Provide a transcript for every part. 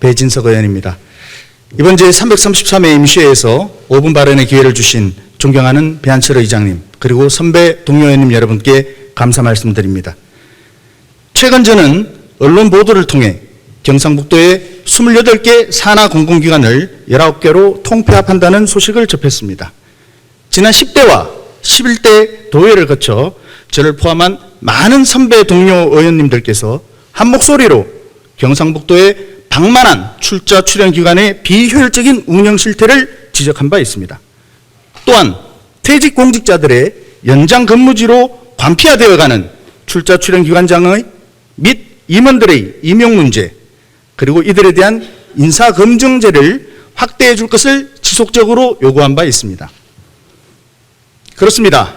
배진석 의원입니다. 이번 제333회 임시회에서 5분 발언의 기회를 주신 존경하는 배한철 의장님, 그리고 선배 동료 의원님 여러분께 감사 말씀드립니다. 최근 저는 언론 보도를 통해 경상북도의 28개 산하 공공기관을 19개로 통폐합한다는 소식을 접했습니다. 지난 10대와 11대 도회를 거쳐 저를 포함한 많은 선배 동료 의원님들께서 한 목소리로 경상북도의 방만한 출자 출연 기관의 비효율적인 운영 실태를 지적한 바 있습니다. 또한 퇴직 공직자들의 연장 근무지로 관폐화되어가는 출자 출연 기관장의 및 임원들의 임용 문제, 그리고 이들에 대한 인사검증제를 확대해 줄 것을 지속적으로 요구한 바 있습니다. 그렇습니다.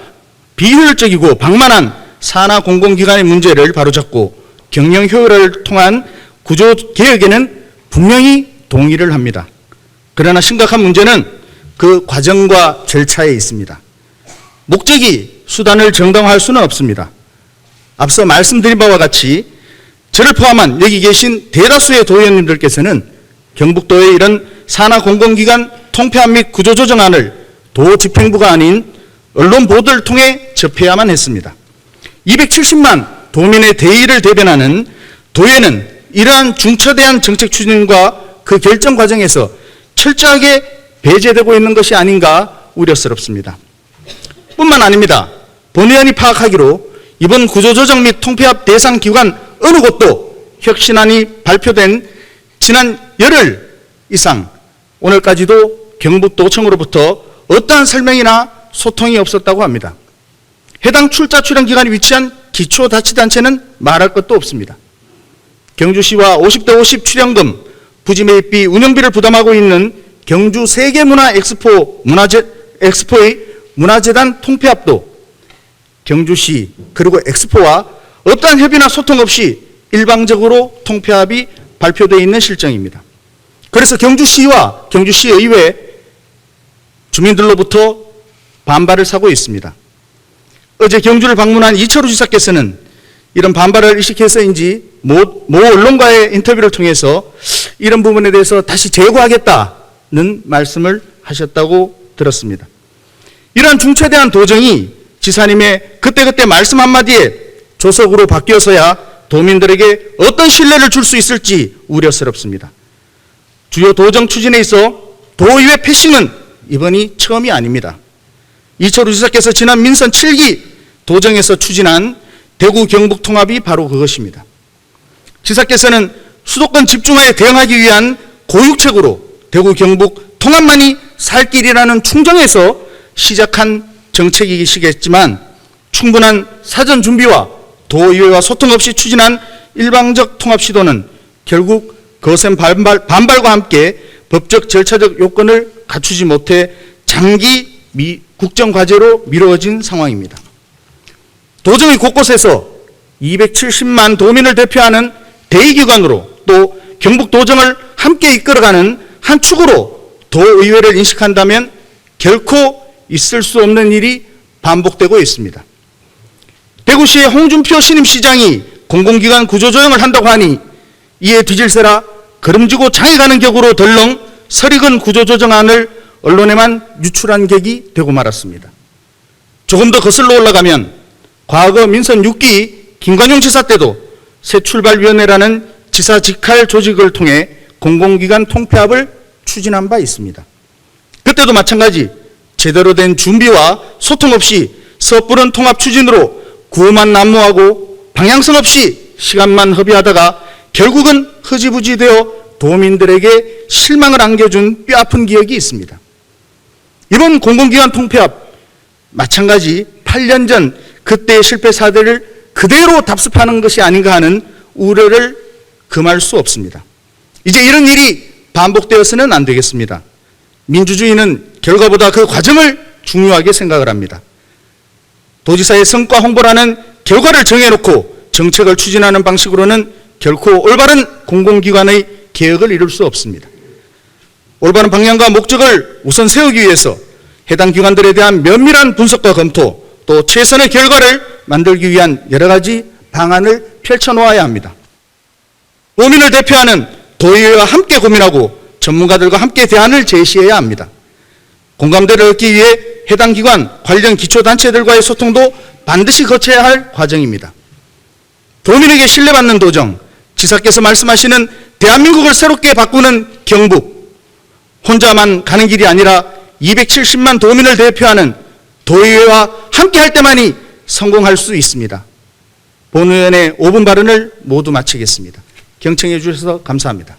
비효율적이고 방만한 산하 공공기관의 문제를 바로잡고 경영 효율을 통한 구조 개혁에는 분명히 동의를 합니다. 그러나 심각한 문제는 그 과정과 절차에 있습니다. 목적이 수단을 정당화할 수는 없습니다. 앞서 말씀드린 바와 같이 저를 포함한 여기 계신 대다수의 도의원님들께서는 경북도의 이런 산하 공공기관 통폐합 및 구조조정안을 도 집행부가 아닌 언론 보도를 통해 접해야만 했습니다. 270만 도민의 대의를 대변하는 도의회는 이러한 중처대한 정책 추진과 그 결정 과정에서 철저하게 배제되고 있는 것이 아닌가 우려스럽습니다. 뿐만 아닙니다. 본 의원이 파악하기로 이번 구조조정 및 통폐합 대상 기관 어느 곳도 혁신안이 발표된 지난 열흘 이상 오늘까지도 경북도청으로부터 어떠한 설명이나 소통이 없었다고 합니다. 해당 출자 출연 기관이 위치한 기초자치단체는 말할 것도 없습니다. 경주시와 50대 50 출연금, 부지 매입비, 운영비를 부담하고 있는 경주 세계문화 엑스포의 문화재단 통폐합도 경주시 그리고 엑스포와 어떠한 협의나 소통 없이 일방적으로 통폐합이 발표되어 있는 실정입니다. 그래서 경주시와 경주시의회 주민들로부터 반발을 사고 있습니다. 어제 경주를 방문한 이철우 지사께서는 이런 반발을 의식해서인지 모 언론과의 인터뷰를 통해서 이런 부분에 대해서 다시 재고하겠다는 말씀을 하셨다고 들었습니다. 이러한 중차대한 도정이 지사님의 그때그때 말씀 한마디에 조석으로 바뀌어서야 도민들에게 어떤 신뢰를 줄 수 있을지 우려스럽습니다. 주요 도정 추진에 있어 도의회 패싱은 이번이 처음이 아닙니다. 이철우 지사께서 지난 민선 7기 도정에서 추진한 대구 경북 통합이 바로 그것입니다. 지사께서는 수도권 집중화에 대응하기 위한 고육책으로 대구 경북 통합만이 살 길이라는 충정에서 시작한 정책이시겠지만 충분한 사전 준비와 도의회와 소통 없이 추진한 일방적 통합 시도는 결국 거센 반발과 함께 법적 절차적 요건을 갖추지 못해 장기 국정과제로 미뤄진 상황입니다. 도정의 곳곳에서 270만 도민을 대표하는 대의기관으로 또 경북도정을 함께 이끌어가는 한 축으로 도의회를 인식한다면 결코 있을 수 없는 일이 반복되고 있습니다. 대구시의 홍준표 신임시장이 공공기관 구조조정을 한다고 하니 이에 뒤질세라 걸음지고 장이 가는 격으로 덜렁 설익은 구조조정안을 언론에만 유출한 격이 되고 말았습니다. 조금 더 거슬러 올라가면 과거 민선 6기 김관용 지사 때도 새출발위원회라는 지사 직할 조직을 통해 공공기관 통폐합을 추진한 바 있습니다. 그때도 마찬가지 제대로 된 준비와 소통 없이 섣부른 통합 추진으로 구호만 난무하고 방향성 없이 시간만 허비하다가 결국은 흐지부지 되어 도민들에게 실망을 안겨준 뼈아픈 기억이 있습니다. 이번 공공기관 통폐합 마찬가지 8년 전 그때의 실패 사례를 그대로 답습하는 것이 아닌가 하는 우려를 금할 수 없습니다. 이제 이런 일이 반복되어서는 안 되겠습니다. 민주주의는 결과보다 그 과정을 중요하게 생각을 합니다. 도지사의 성과 홍보라는 결과를 정해놓고 정책을 추진하는 방식으로는 결코 올바른 공공기관의 개혁을 이룰 수 없습니다. 올바른 방향과 목적을 우선 세우기 위해서 해당 기관들에 대한 면밀한 분석과 검토, 또 최선의 결과를 만들기 위한 여러 가지 방안을 펼쳐놓아야 합니다. 도민을 대표하는 도의회와 함께 고민하고 전문가들과 함께 대안을 제시해야 합니다. 공감대를 얻기 위해 해당 기관, 관련 기초단체들과의 소통도 반드시 거쳐야 할 과정입니다. 도민에게 신뢰받는 도정, 지사께서 말씀하시는 대한민국을 새롭게 바꾸는 경북, 혼자만 가는 길이 아니라 270만 도민을 대표하는 도의회와 함께 할 때만이 성공할 수 있습니다. 본 의원의 5분 발언을 모두 마치겠습니다. 경청해 주셔서 감사합니다.